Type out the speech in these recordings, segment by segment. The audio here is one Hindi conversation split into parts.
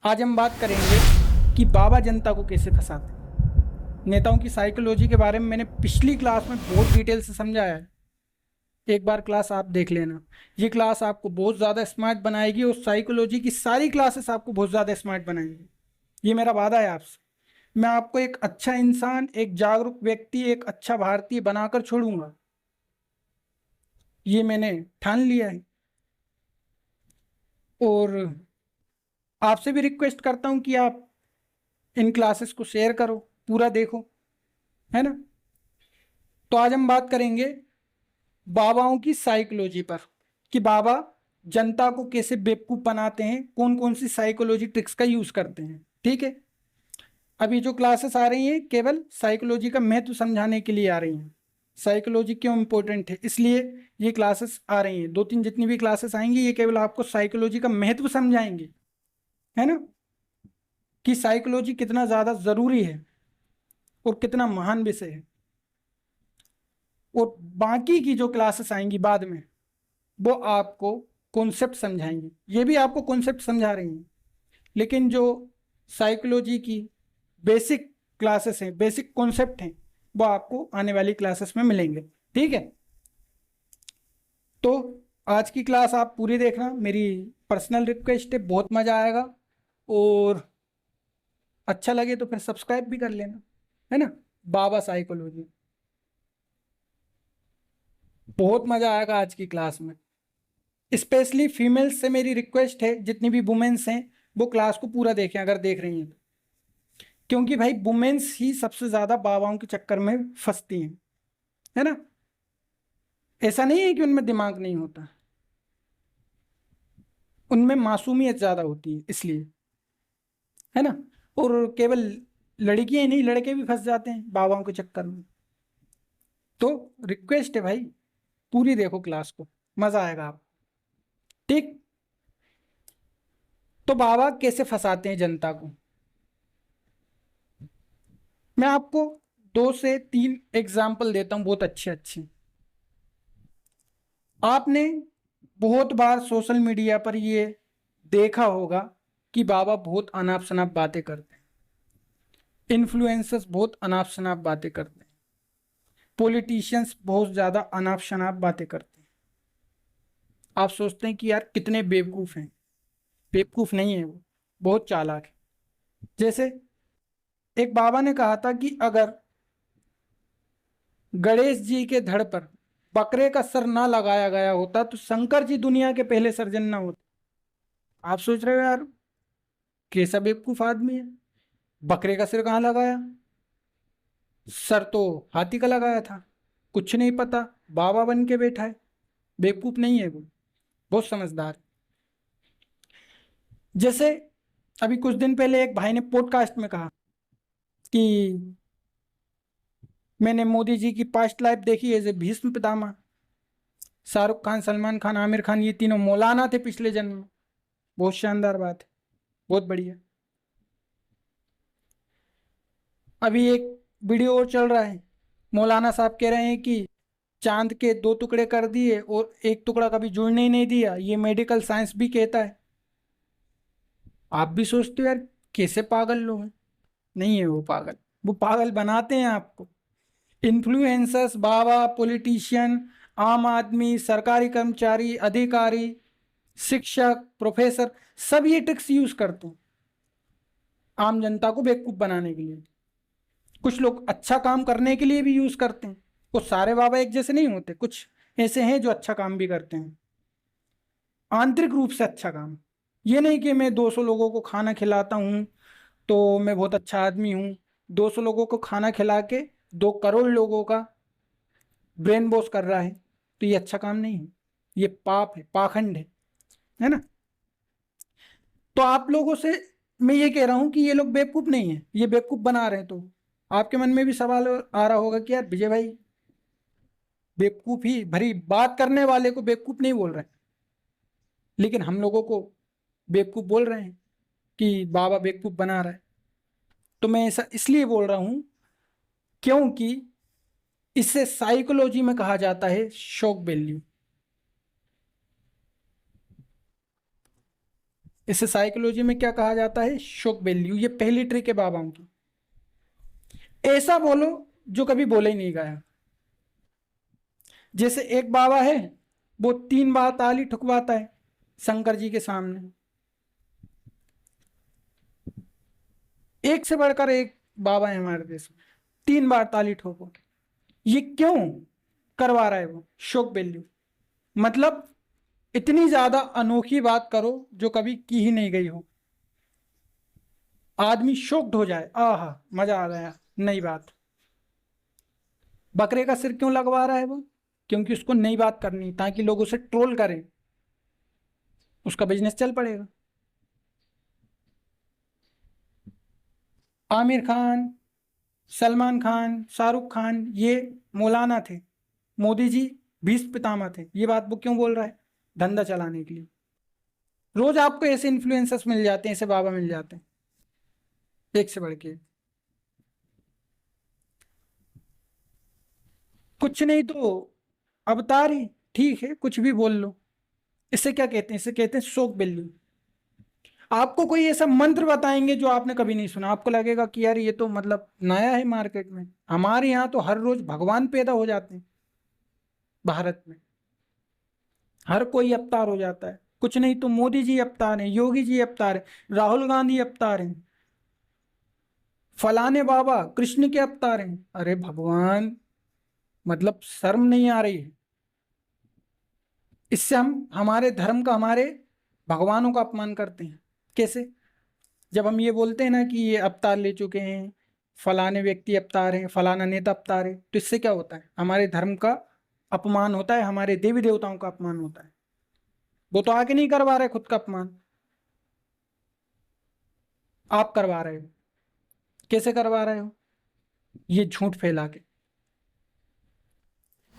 आज हम बात करेंगे कि बाबा जनता को कैसे फंसाते हैं। नेताओं की साइकोलॉजी के बारे में मैंने पिछली क्लास में बहुत डिटेल से समझाया है। एक बार क्लास आप देख लेना। ये क्लास आपको बहुत ज़्यादा स्मार्ट बनाएगी और साइकोलॉजी की सारी क्लासेस आपको बहुत ज़्यादा स्मार्ट बनाएंगी। ये मेरा वादा है आपसे। मैं आपको एक अच्छा इंसान, एक जागरूक व्यक्ति, एक अच्छा भारतीय बनाकर छोड़ूंगा। ये मैंने ठान लिया है। और आपसे भी रिक्वेस्ट करता हूँ कि आप इन क्लासेस को शेयर करो, पूरा देखो, है ना। तो आज हम बात करेंगे बाबाओं की साइकोलॉजी पर, कि बाबा जनता को कैसे बेवकूफ बनाते हैं, कौन कौन सी साइकोलॉजी ट्रिक्स का यूज करते हैं। ठीक है। अभी जो क्लासेस आ रही हैं केवल साइकोलॉजी का महत्व समझाने के लिए आ रही हैं। साइकोलॉजी क्यों इंपॉर्टेंट है, इसलिए ये क्लासेस आ रही हैं। दो तीन जितनी भी क्लासेस आएंगी ये केवल आपको साइकोलॉजी का महत्व समझाएंगे, है ना, कि साइकोलॉजी कितना ज्यादा जरूरी है और कितना महान विषय है। और बाकी की जो क्लासेस आएंगी बाद में वो आपको कॉन्सेप्ट समझाएंगे। ये भी आपको कॉन्सेप्ट समझा रही हैं, लेकिन जो साइकोलॉजी की बेसिक क्लासेस हैं, बेसिक कॉन्सेप्ट हैं, वो आपको आने वाली क्लासेस में मिलेंगे। ठीक है। तो आज की क्लास आप पूरी देखना, मेरी पर्सनल रिक्वेस्ट है, बहुत मज़ा आएगा। और अच्छा लगे तो फिर सब्सक्राइब भी कर लेना, है ना। बाबा साइकोलॉजी, बहुत मज़ा आएगा आज की क्लास में। स्पेशली फीमेल्स से मेरी रिक्वेस्ट है, जितनी भी वुमेन्स हैं वो क्लास को पूरा देखें अगर देख रही हैं तो। क्योंकि भाई वुमेन्स ही सबसे ज़्यादा बाबाओं के चक्कर में फंसती हैं, है ना। ऐसा नहीं है कि उनमें दिमाग नहीं होता, उनमें मासूमियत ज़्यादा होती है इसलिए, है ना। और केवल लड़कियां ही नहीं, लड़के भी फंस जाते हैं बाबाओं के चक्कर में। तो रिक्वेस्ट है भाई, पूरी देखो क्लास को, मज़ा आएगा आप। ठीक। तो बाबा कैसे फंसाते हैं जनता को, मैं आपको 2 से 3 एग्जाम्पल देता हूं, बहुत अच्छे अच्छे। आपने बहुत बार सोशल मीडिया पर ये देखा होगा कि बाबा बहुत अनाप शनाप बातें करते हैं, इन्फ्लुएंसर्स बहुत अनाप शनाप बातें करते हैं, पॉलिटिशियंस बहुत ज़्यादा अनाप शनाप बातें करते हैं। आप सोचते हैं कि यार कितने बेवकूफ़ हैं। बेवकूफ़ नहीं है वो, बहुत चालाक है। जैसे एक बाबा ने कहा था कि अगर गणेश जी के धड़ पर बकरे का सर ना लगाया गया होता तो शंकर जी दुनिया के पहले सर्जन ना होते। आप सोच रहे हो यार कैसा बेवकूफ आदमी है, बकरे का सिर कहाँ लगाया, सर तो हाथी का लगाया था, कुछ नहीं पता, बाबा बन के बैठा है। बेवकूफ नहीं है वो, बहुत समझदार है। जैसे अभी कुछ दिन पहले एक भाई ने पॉडकास्ट में कहा कि मैंने मोदी जी की पास्ट लाइफ देखी एज ए भीष्म पितामह। शाहरुख खान, सलमान खान, आमिर खान, ये तीनों मौलाना थे पिछले जन्म में। बहुत शानदार बात है, बहुत बढ़िया। अभी एक वीडियो और चल रहा है, मौलाना साहब कह रहे हैं कि चांद के 2 टुकड़े कर दिए और एक टुकड़ा कभी जुड़ने ही नहीं दिया, ये मेडिकल साइंस भी कहता है। आप भी सोचते हो यार कैसे पागल लोग हैं। नहीं है वो पागल, वो पागल बनाते हैं आपको। इन्फ्लुएंसर्स, बाबा, पॉलिटिशियन, आम आदमी, सरकारी कर्मचारी, अधिकारी, शिक्षक, प्रोफेसर, सब ये ट्रिक्स यूज करते हैं आम जनता को बेवकूफ बनाने के लिए। कुछ लोग अच्छा काम करने के लिए भी यूज करते हैं। वो सारे बाबा एक जैसे नहीं होते, कुछ ऐसे हैं जो अच्छा काम भी करते हैं, आंतरिक रूप से अच्छा काम। ये नहीं कि मैं 200 लोगों को खाना खिलाता हूँ तो मैं बहुत अच्छा आदमी हूँ। 200 लोगों को खाना खिला के 2 करोड़ लोगों का ब्रेन वॉश कर रहा है तो ये अच्छा काम नहीं है, ये पाप है, पाखंड है ना। तो आप लोगों से मैं ये कह रहा हूं कि ये लोग बेवकूफ नहीं है, ये बेवकूफ बना रहे हैं। तो आपके मन में भी सवाल आ रहा होगा कि यार विजय भाई, बेवकूफ ही भरी बात करने वाले को बेवकूफ नहीं बोल रहे हैं, लेकिन हम लोगों को बेवकूफ बोल रहे हैं कि बाबा बेवकूफ बना रहा है। तो मैं ऐसा इसलिए बोल रहा हूं क्योंकि इसे साइकोलॉजी में कहा जाता है शॉक वैल्यू। इसे साइकोलॉजी में क्या कहा जाता है? Shock value. ये पहली ट्रिक है बाबाओं की। ऐसा बोलो जो कभी बोला ही नहीं गया। जैसे एक बाबा है, वो 3 बार ताली ठुकवाता है शंकर जी के सामने। एक से बढ़कर एक बाबा है हमारे देश में, 3 बार ताली ठोको। ये क्यों करवा रहा है वो? Shock value. मतलब इतनी ज्यादा अनोखी बात करो जो कभी की ही नहीं गई हो, आदमी शॉक्ड हो जाए, आहा मजा आ गया, नई बात। बकरे का सिर क्यों लगवा रहा है वो? क्योंकि उसको नई बात करनी, ताकि लोग उसे ट्रोल करें, उसका बिजनेस चल पड़ेगा। आमिर खान, सलमान खान, शाहरुख खान, ये मौलाना थे, मोदी जी भीष्म पितामह थे। ये बात वो क्यों बोल रहा है? धंधा चलाने के लिए। रोज आपको ऐसे इन्फ्लुएंसर्स मिल जाते हैं, ऐसे बाबा मिल जाते हैं, एक से बढ़ के। कुछ नहीं तो अवतार ही, ठीक है कुछ भी बोल लो। इसे क्या कहते हैं? इसे कहते हैं शॉक वैल्यू। आपको कोई ऐसा मंत्र बताएंगे जो आपने कभी नहीं सुना, आपको लगेगा कि यार ये तो मतलब नया है मार्केट में। हमारे यहाँ तो हर रोज भगवान पैदा हो जाते हैं भारत में, हर कोई अवतार हो जाता है। कुछ नहीं तो मोदी जी अवतार हैं, योगी जी अवतार हैं, राहुल गांधी अवतार हैं, फलाने बाबा कृष्ण के अवतार हैं। अरे भगवान, मतलब शर्म नहीं आ रही है? इससे हम हमारे धर्म का, हमारे भगवानों का अपमान करते हैं। कैसे? जब हम ये बोलते हैं ना कि ये अवतार ले चुके हैं, फलाने व्यक्ति अवतार हैं, फलाना नेता अवतार है, तो इससे क्या होता है? हमारे धर्म का अपमान होता है, हमारे देवी देवताओं का अपमान होता है। वो तो आके नहीं करवा रहे खुद का अपमान, आप करवा रहे हो। कैसे करवा रहे हो? ये झूठ फैला के।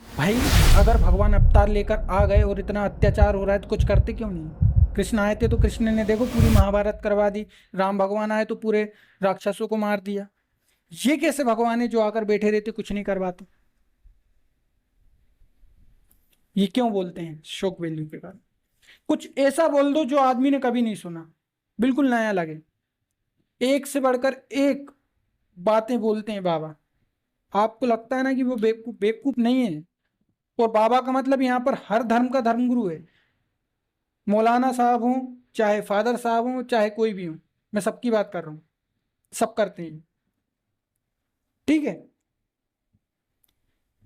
भाई अगर भगवान अवतार लेकर आ गए और इतना अत्याचार हो रहा है तो कुछ करते क्यों नहीं? कृष्ण आए थे तो कृष्ण ने देखो पूरी महाभारत करवा दी, राम भगवान आए तो पूरे राक्षसों को मार दिया। ये कैसे भगवान है जो आकर बैठे रहते कुछ नहीं करवाते? ये क्यों बोलते हैं शॉक वैल्यू के कारण? कुछ ऐसा बोल दो जो आदमी ने कभी नहीं सुना, बिल्कुल नया लगे। एक से बढ़कर एक बातें बोलते हैं बाबा। आपको लगता है ना कि वो बेवकूफ? बेवकूफ नहीं है। और बाबा का मतलब यहाँ पर हर धर्म का धर्मगुरु है। मौलाना साहब हूँ, चाहे फादर साहब हूँ, चाहे कोई भी हूँ, मैं सबकी बात कर रहा हूँ। सब करते हैं, ठीक है?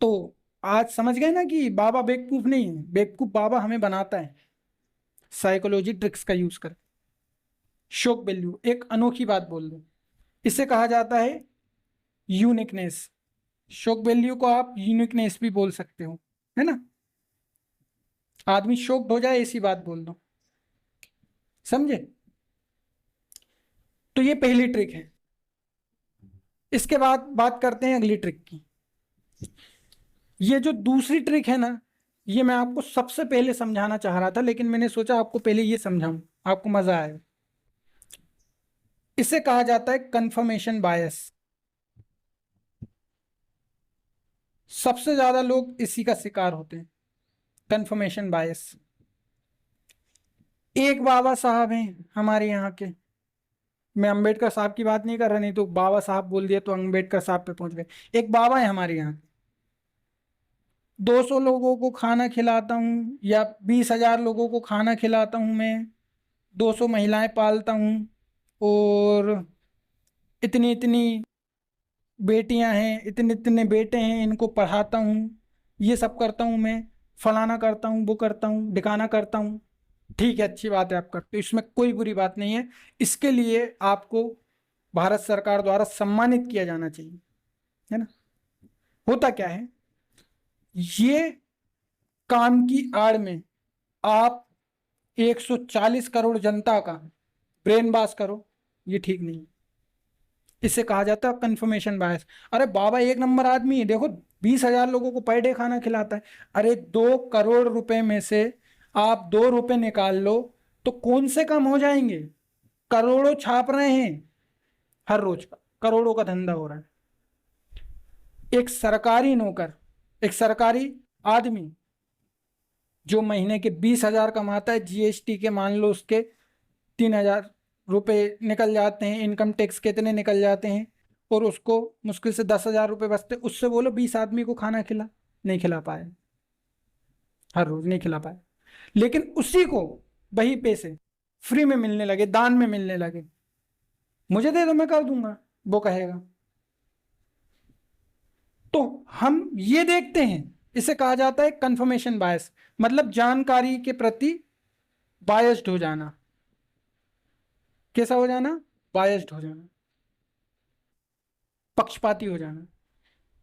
तो आज समझ गए ना कि बाबा बेवकूफ नहीं है, बेवकूफ बाबा हमें बनाता है साइकोलॉजी ट्रिक्स का यूज कर। शॉक वैल्यू, एक अनोखी बात बोल दो, इसे कहा जाता है यूनिकनेस। शॉक वैल्यू को आप यूनिकनेस भी बोल सकते हो, है ना? आदमी शॉक्ड हो जाए ऐसी बात बोल दो, समझे? तो ये पहली ट्रिक है। इसके बाद बात करते हैं अगली ट्रिक की। ये जो दूसरी ट्रिक है ना, ये मैं आपको सबसे पहले समझाना चाह रहा था, लेकिन मैंने सोचा आपको पहले ये समझाऊं, आपको मजा आए। इसे कहा जाता है कंफर्मेशन बायस। सबसे ज्यादा लोग इसी का शिकार होते हैं, कंफर्मेशन बायस। एक बाबा साहब हैं हमारे यहाँ के, मैं अंबेडकर साहब की बात नहीं कर रहा, नहीं तो बाबा साहब बोल दिया तो अंबेडकर साहब पे पहुंच गए। एक बाबा है हमारे यहाँ, 200 लोगों को खाना खिलाता हूँ या 20,000 लोगों को खाना खिलाता हूँ मैं, 200 महिलाएं पालता हूँ, और इतनी इतनी बेटियां हैं, इतने इतने बेटे हैं, इनको पढ़ाता हूँ, ये सब करता हूँ मैं, फलाना करता हूँ, वो करता हूँ, ढिकाना करता हूँ। ठीक है, अच्छी बात है आप करते हो, इसमें कोई बुरी बात नहीं है। इसके लिए आपको भारत सरकार द्वारा सम्मानित किया जाना चाहिए, है ना? होता क्या है, ये काम की आड़ में आप 140 करोड़ जनता का ब्रेन वॉश करो, ये ठीक नहीं है। इसे कहा जाता है कंफर्मेशन बायस। अरे बाबा एक नंबर आदमी है, देखो 20,000 लोगों को पर डे खाना खिलाता है। अरे 2 करोड़ रुपए में से आप 2 रुपए निकाल लो तो कौन से कम हो जाएंगे? करोड़ों छाप रहे हैं हर रोज का, करोड़ों का धंधा हो रहा है। एक सरकारी नौकर, एक सरकारी आदमी जो महीने के 20,000 कमाता है, जीएसटी के मान लो उसके 3,000 रुपये निकल जाते हैं, इनकम टैक्स कितने निकल जाते हैं, और उसको मुश्किल से 10,000 रुपये बचते, उससे बोलो 20 आदमी को खाना खिला, नहीं खिला पाए, हर रोज नहीं खिला पाए। लेकिन उसी को वही पैसे फ्री में मिलने लगे, दान में मिलने लगे, मुझे दे दो मैं कर दूंगा, वो कहेगा। तो हम ये देखते हैं, इसे कहा जाता है कंफर्मेशन बायस, मतलब जानकारी के प्रति बायस्ड हो जाना। कैसा हो जाना? बायस्ड हो जाना, पक्षपाती हो जाना।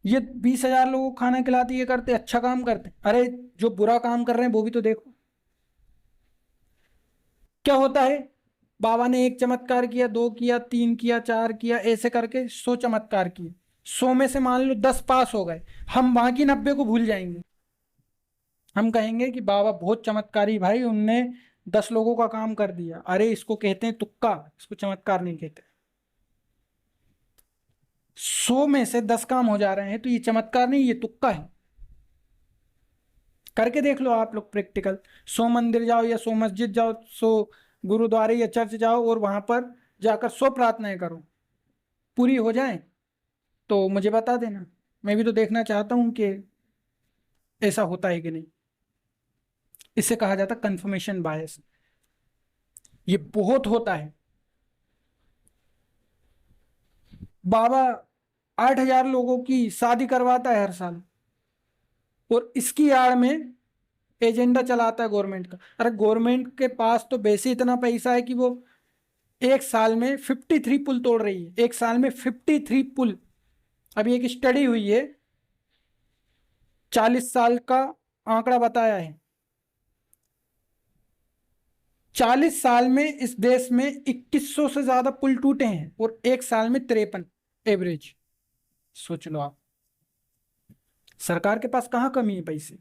ये 20,000 लोगों को खाना खिलाते, ये करते, अच्छा काम करते, अरे जो बुरा काम कर रहे हैं वो भी तो देखो। क्या होता है, बाबा ने एक चमत्कार किया, 2 किया, 3 किया, 4 किया, ऐसे करके 100 चमत्कार किए, 100 में से मान लो 10 पास हो गए, हम बाकी 90 को भूल जाएंगे। हम कहेंगे कि बाबा बहुत चमत्कारी भाई, उनने 10 लोगों का काम कर दिया। अरे इसको कहते हैं तुक्का, इसको चमत्कार नहीं कहते। 100 में से 10 काम हो जा रहे हैं तो ये चमत्कार नहीं, ये तुक्का है। करके देख लो आप लोग प्रैक्टिकल। 100 मंदिर जाओ या 100 मस्जिद जाओ, 100 गुरुद्वारे या चर्च जाओ, और वहां पर जाकर 100 प्रार्थनाएं करो, पूरी हो जाए तो मुझे बता देना, मैं भी तो देखना चाहता हूं कि ऐसा होता है कि नहीं। इसे कहा जाता कंफर्मेशन बायस, ये बहुत होता है। बाबा 8,000 लोगों की शादी करवाता है हर साल, और इसकी आड़ में एजेंडा चलाता है गवर्नमेंट का। अरे गवर्नमेंट के पास तो वैसे इतना पैसा है कि वो एक साल में 53 पुल तोड़ रही है, एक साल में 53 पुल। अभी एक स्टडी हुई है, 40 साल का आंकड़ा बताया है, 40 साल में इस देश में 2100 से ज्यादा पुल टूटे हैं, और एक साल में 53 एवरेज। सोच लो आप, सरकार के पास कहां कमी है पैसे,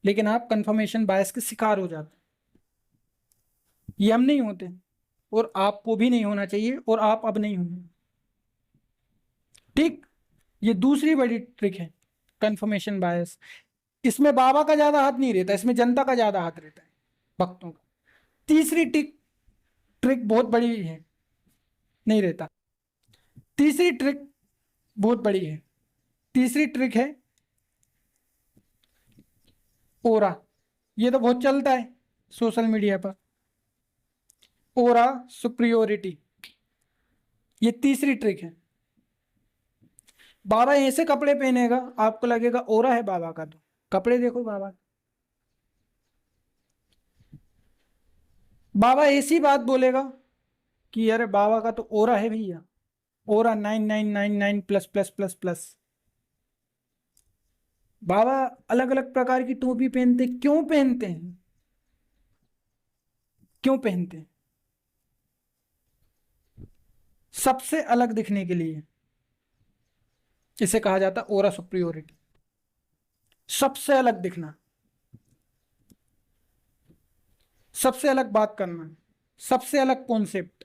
लेकिन आप कंफर्मेशन बायस के शिकार हो जाते हैं। ये हम नहीं होते, और आपको भी नहीं होना चाहिए, और आप अब नहीं होंगे। ठीक, ये दूसरी बड़ी ट्रिक है कंफर्मेशन बायस। इसमें बाबा का ज्यादा हाथ नहीं रहता, इसमें जनता का ज्यादा हाथ रहता है, भक्तों का। तीसरी ट्रिक, ट्रिक बहुत बड़ी है, नहीं रहता। तीसरी ट्रिक बहुत बड़ी है, तीसरी ट्रिक है ओरा। ये तो बहुत चलता है सोशल मीडिया पर, ओरा सुप्रियोरिटी, ये तीसरी ट्रिक है। बाबा ऐसे कपड़े पहनेगा, आपको लगेगा ओरा है बाबा का, तो कपड़े देखो बाबा। बाबा ऐसी बात बोलेगा कि अरे बाबा का तो ओरा है भैया, ओरा 9999 प्लस प्लस प्लस प्लस। बाबा अलग अलग प्रकार की टोपी पहनते, क्यों पहनते हैं? क्यों पहनते हैं? सबसे अलग दिखने के लिए। इसे कहा जाता ओरा सुप्रियोरिटी, सबसे अलग दिखना, सबसे अलग बात करना, सबसे अलग कॉन्सेप्ट,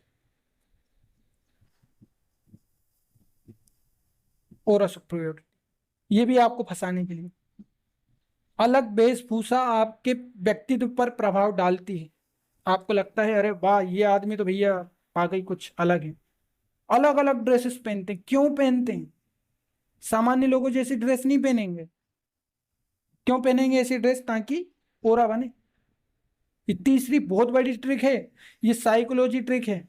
ओरा सुप्रियोरिटी। ये भी आपको फंसाने के लिए। अलग वेशभूषा आपके व्यक्तित्व पर प्रभाव डालती है। आपको लगता है अरे वाह ये आदमी तो भैया वाकई कुछ अलग है। अलग अलग ड्रेसेस पहनते हैं, क्यों पहनते हैं? सामान्य लोगों जैसी ड्रेस नहीं पहनेंगे। क्यों पहनेंगे ऐसी ड्रेस? ताकि ओरा बने। ये तीसरी बहुत बड़ी ट्रिक है, ये साइकोलॉजी ट्रिक है।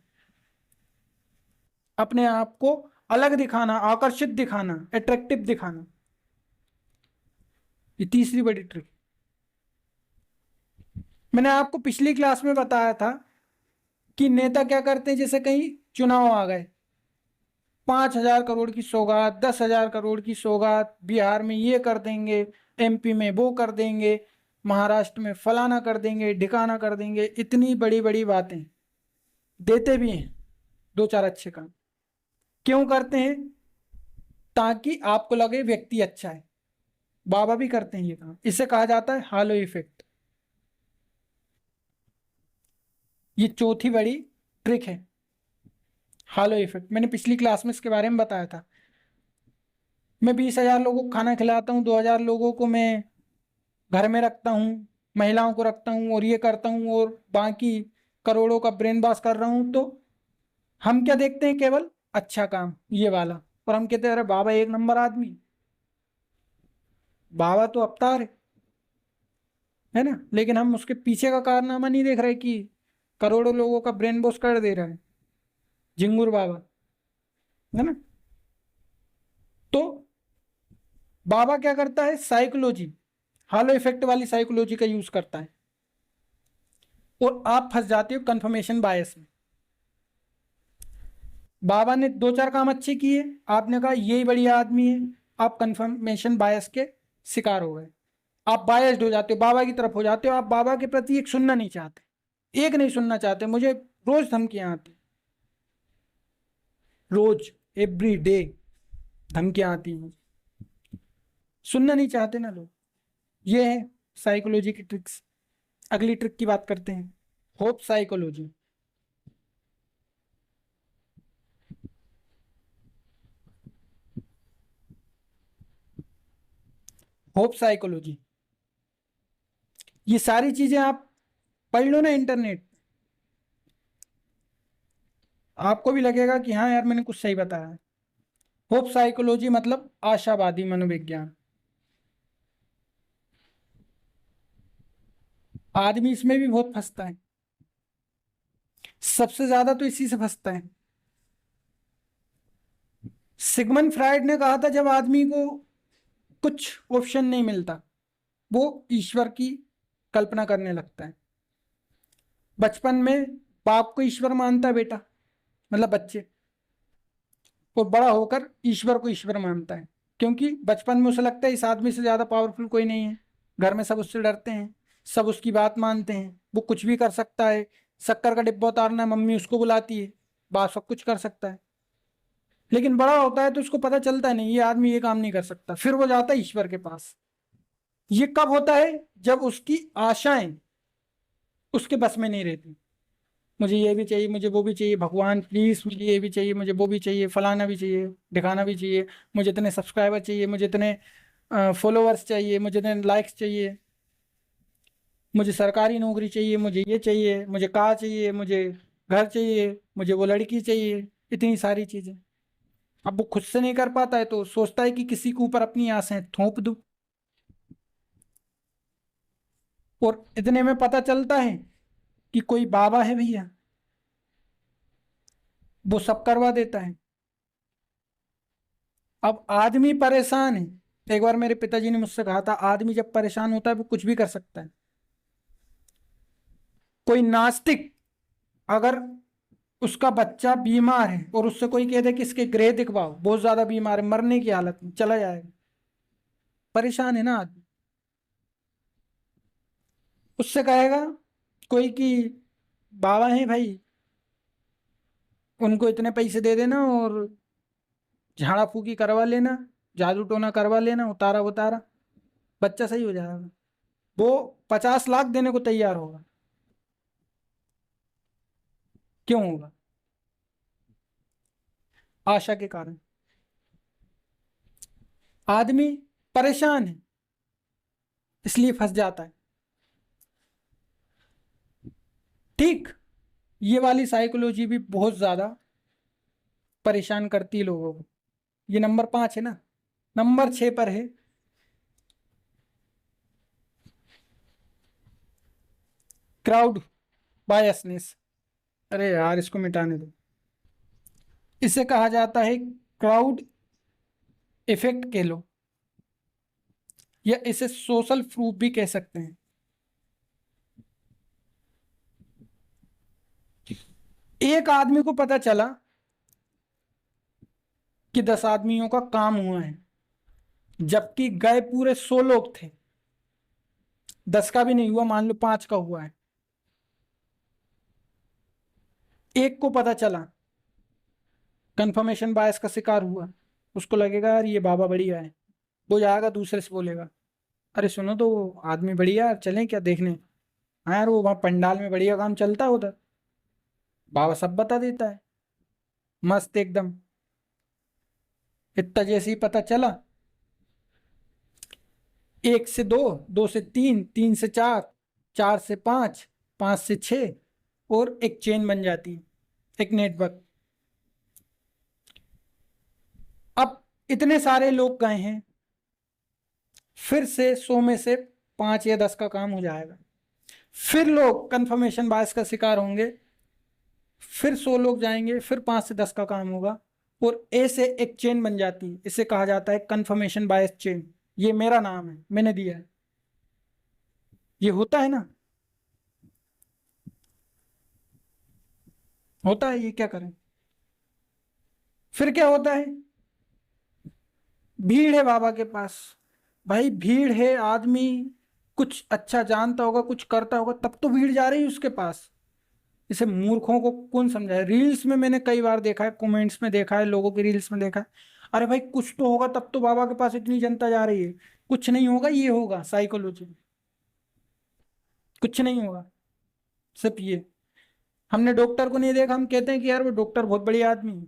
अपने आप को अलग दिखाना, आकर्षित दिखाना, अट्रैक्टिव दिखाना, ये तीसरी बड़ी ट्रिक। मैंने आपको पिछली क्लास में बताया था कि नेता क्या करते हैं, जैसे कहीं चुनाव आ गए, 5,000 करोड़ की सौगात, 10,000 करोड़ की सौगात, बिहार में ये कर देंगे, एमपी में वो कर देंगे, महाराष्ट्र में फलाना कर देंगे, ढिकाना कर देंगे, इतनी बड़ी बड़ी बातें देते भी हैं, 2-4 अच्छे काम। क्यों करते हैं? ताकि आपको लगे व्यक्ति अच्छा है। बाबा भी करते हैं ये काम, इसे कहा जाता है हालो इफेक्ट। ये चौथी बड़ी ट्रिक है, हालो इफेक्ट। मैंने पिछली क्लास में इसके बारे में बताया था। मैं 20,000 लोगों को खाना खिलाता हूँ, 2,000 लोगों को मैं घर में रखता हूँ, महिलाओं को रखता हूँ, और ये करता हूँ, और बाकी करोड़ों का ब्रेन वॉश कर रहा हूँ, तो हम क्या देखते हैं? केवल अच्छा काम, ये वाला। और हम कहते हैं अरे बाबा एक नंबर आदमी, बाबा तो अवतार है ना। लेकिन हम उसके पीछे का कारनामा नहीं देख रहे कि करोड़ों लोगों का ब्रेन वॉश कर दे रहा है झिंगुर बाबा, है ना। तो बाबा क्या करता है? साइकोलॉजी, हालो इफेक्ट वाली साइकोलॉजी का यूज करता है, और आप फंस जाते हो कंफर्मेशन बायस में। बाबा ने दो चार काम अच्छे किए, आपने कहा यही बढ़िया आदमी है, आप कंफर्मेशन बायस के शिकार हो गए। आप बायस्ड हो जाते हो, बाबा की तरफ हो जाते हो। आप बाबा के प्रति एक सुनना नहीं चाहते, एक नहीं सुनना चाहते। मुझे रोज धमकियां आती, रोज, एवरी डे धमकियां आती हैं, सुनना नहीं चाहते ना लोग। ये है साइकोलॉजी की ट्रिक्स। अगली ट्रिक की बात करते हैं, होप साइकोलॉजी। होप साइकोलॉजी, ये सारी चीजें आप पढ़ लो ना इंटरनेट, आपको भी लगेगा कि हाँ यार मैंने कुछ सही बताया है। होप साइकोलॉजी मतलब आशावादी मनोविज्ञान। आदमी इसमें भी बहुत फंसता है, सबसे ज्यादा तो इसी से फंसता है। सिगमंड फ्राइड ने कहा था जब आदमी को कुछ ऑप्शन नहीं मिलता, वो ईश्वर की कल्पना करने लगता है। बचपन में बाप को ईश्वर मानता है बेटा, मतलब बच्चे, और बड़ा होकर ईश्वर को ईश्वर मानता है, क्योंकि बचपन में उसे लगता है इस आदमी से ज्यादा पावरफुल कोई नहीं है। घर में सब उससे डरते हैं, सब उसकी बात मानते हैं, वो कुछ भी कर सकता है। शक्कर का डिब्बा उतारना है, मम्मी उसको बुलाती है, बाप सब कुछ कर सकता है। लेकिन बड़ा होता है तो उसको पता चलता है नहीं, ये आदमी ये काम नहीं कर सकता, फिर वो जाता है ईश्वर के पास। ये कब होता है? जब उसकी आशाएं उसके बस में नहीं रहती। मुझे ये भी चाहिए, मुझे वो भी चाहिए, भगवान प्लीज मुझे ये भी चाहिए, मुझे वो भी चाहिए, फलाना भी चाहिए, ढिकाना भी चाहिए, मुझे इतने सब्सक्राइबर चाहिए, मुझे इतने फॉलोअर्स चाहिए, मुझे इतने लाइक्स चाहिए, मुझे सरकारी नौकरी चाहिए, मुझे ये चाहिए, मुझे कार चाहिए, मुझे घर चाहिए, मुझे वो लड़की चाहिए, इतनी सारी चीजें। अब वो खुद से नहीं कर पाता है तो सोचता है कि किसी के ऊपर अपनी आशाएं थोप दूं। और इतने में पता चलता है कि कोई बाबा है भैया, वो सब करवा देता है। अब आदमी परेशान है। एक बार मेरे पिताजी ने मुझसे कहा था, आदमी जब परेशान होता है वो कुछ भी कर सकता है। कोई नास्तिक अगर उसका बच्चा बीमार है और उससे कोई कह दे कि इसके ग्रह दिखवाओ, बहुत ज्यादा बीमार है, मरने की हालत में, चला जाएगा। परेशान है ना आदमी। उससे कहेगा कोई कि बाबा है भाई, उनको इतने पैसे दे देना और झाड़ा फूकी करवा लेना, जादू टोना करवा लेना, उतारा उतारा, बच्चा सही हो जाएगा। वो 50 लाख देने को तैयार होगा। क्यों होगा? आशा के कारण। आदमी परेशान है इसलिए फंस जाता है। ठीक, ये वाली साइकोलॉजी भी बहुत ज्यादा परेशान करती है लोगों को। ये नंबर 5 है ना। नंबर 6 पर है क्राउड बायसनेस। अरे यार इसको मिटाने दो। इसे कहा जाता है क्राउड इफेक्ट कह लो, या इसे सोशल प्रूफ भी कह सकते हैं। एक आदमी को पता चला कि 10 आदमियों का काम हुआ है, जबकि गए पूरे 100 लोग थे। 10 का भी नहीं हुआ, मान लो 5 का हुआ है। एक को पता चला, कंफर्मेशन बायस का शिकार हुआ, उसको लगेगा यार ये बाबा बढ़िया है। वो जाएगा दूसरे से बोलेगा, अरे सुनो तो वो आदमी बढ़िया है, चलें क्या देखने? हाँ यार वो वहाँ पंडाल में बढ़िया काम चलता है उधर, बाबा सब बता देता है, मस्त एकदम। इतना जैसे ही पता चला, 1 से 2, 2 से 3, 3 से 4, 4 से 5, 5 से 6, और एक चेन बन जाती है, एक नेटवर्क। अब इतने सारे लोग गए हैं, फिर से 100 में से 5 या 10 का काम हो जाएगा, फिर लोग कंफर्मेशन बायस का शिकार होंगे, फिर 100 लोग जाएंगे, फिर 5 से 10 का काम होगा, और ए से एक चेन बन जाती है। इसे कहा जाता है कंफर्मेशन बायस चेन। ये मेरा नाम है, मैंने दिया है। ये होता है ना, होता है। ये क्या करें? फिर क्या होता है? भीड़ है बाबा के पास। भाई भीड़ है, आदमी कुछ अच्छा जानता होगा, कुछ करता होगा, तब तो भीड़ जा रही है उसके पास। इसे मूर्खों को कौन समझाए? रील्स में मैंने कई बार देखा है, कमेंट्स में देखा है, लोगों की रील्स में देखा है, अरे भाई कुछ तो होगा तब तो बाबा के पास इतनी जनता जा रही है। कुछ नहीं होगा, ये होगा साइकोलॉजी, कुछ नहीं होगा, सिर्फ ये। हमने डॉक्टर को नहीं देखा, हम कहते हैं कि यार वो डॉक्टर बहुत बढ़िया आदमी है।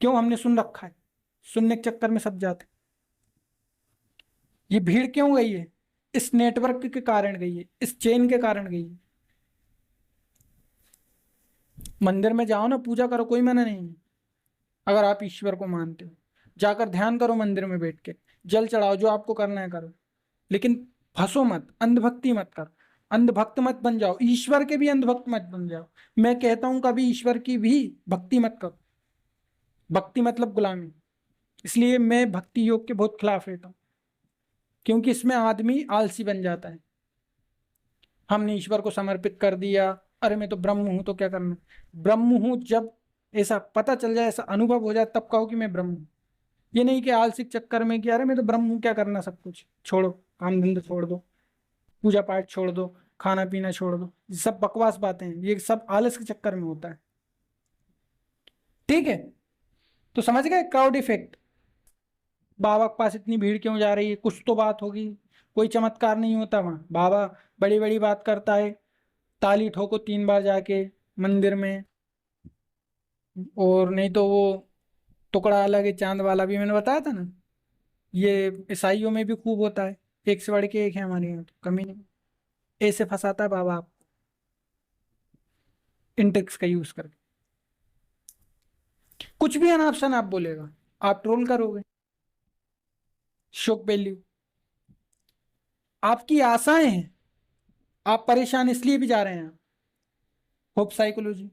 क्यों? हमने सुन रखा है, सुनने के चक्कर में सब जाते। ये भीड़ क्यों गई है? इस नेटवर्क के कारण गई है, इस चेन के कारण गई है। मंदिर में जाओ ना, पूजा करो, कोई मना नहीं है। अगर आप ईश्वर को मानते हो, जाकर ध्यान करो मंदिर में बैठ के, जल चढ़ाओ, जो आपको करना है करो, लेकिन फंसो मत, अंधभक्ति मत करो, अंधभक्त मत बन जाओ, ईश्वर के भी अंधभक्त मत बन जाओ। मैं कहता हूं कभी ईश्वर की भी भक्ति मत करो। भक्ति मतलब गुलामी। इसलिए मैं भक्ति योग के बहुत खिलाफ रहता हूं, क्योंकि इसमें आदमी आलसी बन जाता है। हमने ईश्वर को समर्पित कर दिया, अरे मैं तो ब्रह्म हूं, तो क्या करना? ब्रह्म हूं जब ऐसा पता चल जाए, ऐसा अनुभव हो जाए, तब कहो कि मैं ब्रह्म हूं। ये नहीं कि आलसिक चक्कर में कि अरे मैं तो ब्रह्म हूं, क्या करना, सब कुछ छोड़ो, काम धंधा छोड़ दो, पूजा पाठ छोड़ दो, खाना पीना छोड़ दो। ये सब बकवास बातें हैं, ये सब आलस के चक्कर में होता है। ठीक है, तो समझ गए क्राउड इफेक्ट। बाबा के पास इतनी भीड़ क्यों जा रही है? कुछ तो बात होगी, कोई चमत्कार नहीं होता वहां। बाबा बड़ी बड़ी बात करता है, ताली ठोको 3 बार जाके मंदिर में, और नहीं तो वो टुकड़ा अलग है, चांद वाला भी मैंने बताया था ना। ये ईसाइयों में भी खूब होता है, एक से बढ़ के एक है हमारे यहाँ, तो कमी नहीं। ऐसे फंसाता है बाबा आपको, इन ट्रिक्स का यूज करके। कुछ भी अनाप्शन आप बोलेगा, आप ट्रोल करोगे। शॉक वैल्यू, आपकी आशाएं हैं, आप परेशान इसलिए भी जा रहे हैं। होप साइकोलॉजी,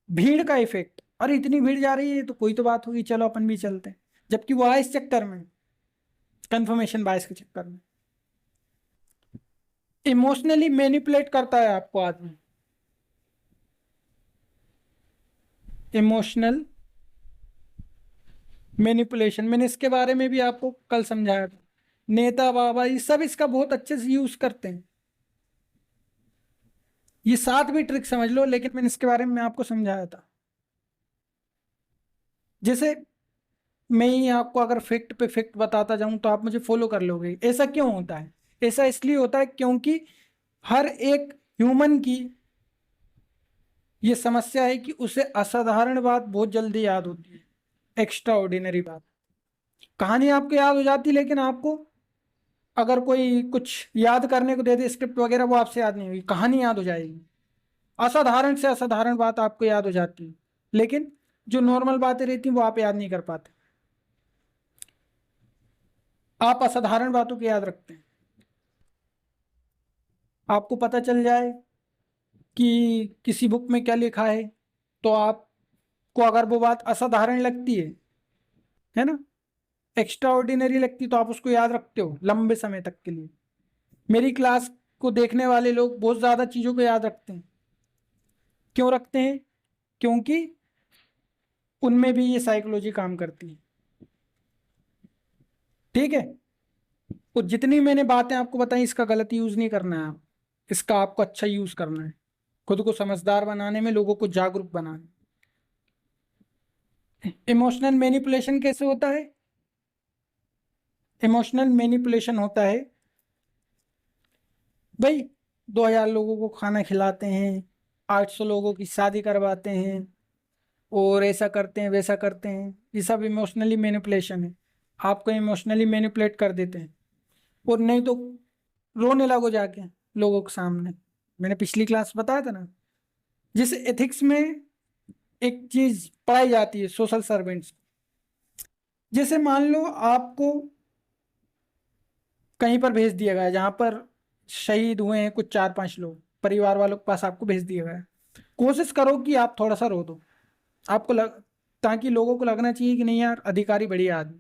भीड़ का इफेक्ट, अरे इतनी भीड़ जा रही है तो कोई तो बात होगी, चलो अपन भी चलते हैं, जबकि वो आए इस चक्कर में, कंफर्मेशन बायस के चक्कर में। इमोशनली मैनिपुलेट करता है आपको आदमी, इमोशनल मैनिपुलेशन। मैंने इसके बारे में भी आपको कल समझाया था। नेता बाबा ये सब इसका बहुत अच्छे से यूज करते हैं। ये 7 भी ट्रिक समझ लो, लेकिन मैंने इसके बारे में आपको समझाया था। जैसे मैं ही आपको अगर फैक्ट पे फैक्ट बताता जाऊं तो आप मुझे फॉलो कर लोगे। ऐसा क्यों होता है? ऐसा इसलिए होता है क्योंकि हर एक ह्यूमन की ये समस्या है कि उसे असाधारण बात बहुत जल्दी याद होती है, एक्स्ट्रा ऑर्डिनरी बात। कहानी आपको याद हो जाती, लेकिन आपको अगर कोई कुछ याद करने को दे दे, स्क्रिप्ट वगैरह, वो आपसे याद नहीं होगी, कहानी याद हो जाएगी। असाधारण से असाधारण बात आपको याद हो जाती है, लेकिन जो नॉर्मल बातें रहती हैं वो आप याद नहीं कर पाते। आप असाधारण बातों को याद रखते हैं। आपको पता चल जाए कि किसी बुक में क्या लिखा है, तो आपको अगर वो बात असाधारण लगती है ना, एक्स्ट्रा ऑर्डिनरी लगती, तो आप उसको याद रखते हो लंबे समय तक के लिए। मेरी क्लास को देखने वाले लोग बहुत ज़्यादा चीज़ों को याद रखते हैं। क्यों रखते हैं? क्योंकि उनमें भी ये साइकोलॉजी काम करती है। ठीक है, तो जितनी मैंने बातें आपको बताई, इसका गलत यूज़ नहीं करना है। आप इसका आपको अच्छा यूज़ करना है, खुद को समझदार बनाने में, लोगों को जागरूक बनाने। इमोशनल मैनिपुलेशन कैसे होता है? इमोशनल मैनिपुलेशन होता है भाई, 2000 लोगों को खाना खिलाते हैं, 800 लोगों की शादी करवाते हैं, और ऐसा करते हैं, वैसा करते हैं। ये सब इमोशनली मैनिपुलेशन है। आपको इमोशनली मैनिपुलेट कर देते हैं, और नहीं तो रोने लगो जाके लोगों के सामने। मैंने पिछली क्लास बताया था ना। जैसे एथिक्स में एक चीज पढ़ाई जाती है सोशल सर्वेंट्स। जैसे मान लो आपको कहीं पर भेज दिया गया जहां पर शहीद हुए हैं कुछ 4-5 लोग, परिवार वालों के पास आपको भेज दिया गया। कोशिश करो कि आप थोड़ा सा रो दो, आपको ताकि लोगों को लगना चाहिए कि नहीं यार अधिकारी बढ़िया आदमी।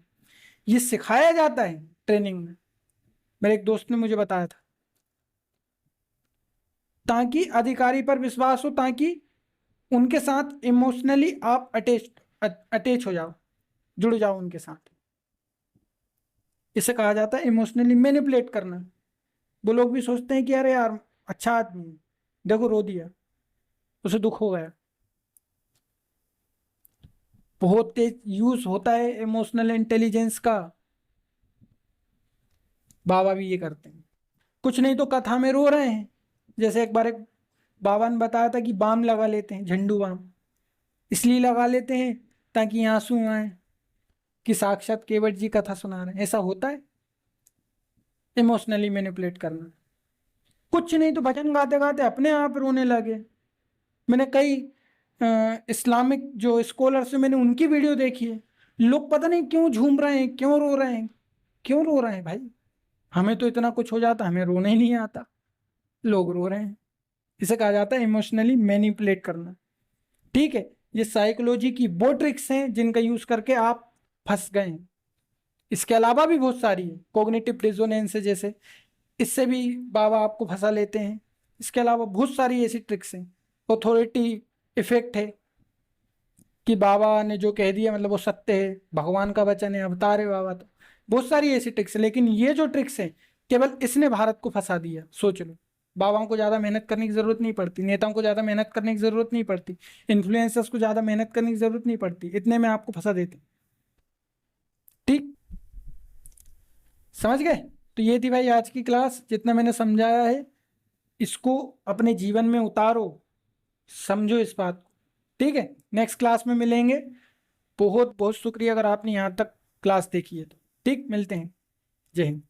ये सिखाया जाता है ट्रेनिंग में, मेरे एक दोस्त ने मुझे बताया था, ताकि अधिकारी पर विश्वास हो, ताकि उनके साथ इमोशनली आप अटैच हो जाओ, जुड़ जाओ उनके साथ। इसे कहा जाता है इमोशनली मैनिपुलेट करना। वो लोग भी सोचते हैं कि अरे यार अच्छा आदमी है, देखो रो दिया, उसे दुख हो गया। बहुत तेज यूज होता है इमोशनल इंटेलिजेंस का, बाबा भी ये करते हैं। कुछ नहीं तो कथा में रो रहे हैं। जैसे एक बार एक बाबा ने बताया था कि बाम लगा लेते हैं, झंडू बाम इसलिए लगा लेते हैं ताकि आंसू आए कि साक्षात केवट जी कथा सुना रहे हैं। ऐसा होता है इमोशनली मैनिपुलेट करना। कुछ नहीं तो भजन गाते गाते अपने आप रोने लगे। मैंने कई इस्लामिक जो स्कॉलर से मैंने उनकी वीडियो देखी है। लोग पता नहीं क्यों झूम रहे हैं, क्यों रो रहे हैं, क्यों रो रहे हैं भाई। हमें तो इतना कुछ हो जाता, हमें रोना ही नहीं आता, लोग रो रहे हैं। इसे कहा जाता है इमोशनली मैनिपुलेट करना। ठीक है, ये साइकोलॉजी की वो ट्रिक्स हैं जिनका यूज करके आप फंस गए हैं। इसके अलावा भी बहुत सारी है, कॉग्निटिव डिसोनेंस है जैसे, इससे भी बाबा आपको फंसा लेते हैं। इसके अलावा बहुत सारी ऐसी ट्रिक्स हैं। ऑथोरिटी इफेक्ट है कि बाबा ने जो कह दिया मतलब वो सत्य है, भगवान का वचन है, अवतार है बाबा। तो बहुत सारी ऐसी ट्रिक्स है, लेकिन ये जो ट्रिक्स है केवल इसने भारत को फंसा दिया। सोच लो, बाबाओं को ज़्यादा मेहनत करने की ज़रूरत नहीं पड़ती, नेताओं को ज़्यादा मेहनत करने की ज़रूरत नहीं पड़ती, इन्फ्लुएंसर्स को ज़्यादा मेहनत करने की ज़रूरत नहीं पड़ती, इतने में आपको फंसा देते। ठीक, समझ गए? तो ये थी भाई आज की क्लास। जितना मैंने समझाया है इसको अपने जीवन में उतारो, समझो इस बात को। ठीक है, नेक्स्ट क्लास में मिलेंगे। बहुत बहुत शुक्रिया अगर आपने यहाँ तक क्लास देखी है तो। ठीक, मिलते हैं। जय हिंद।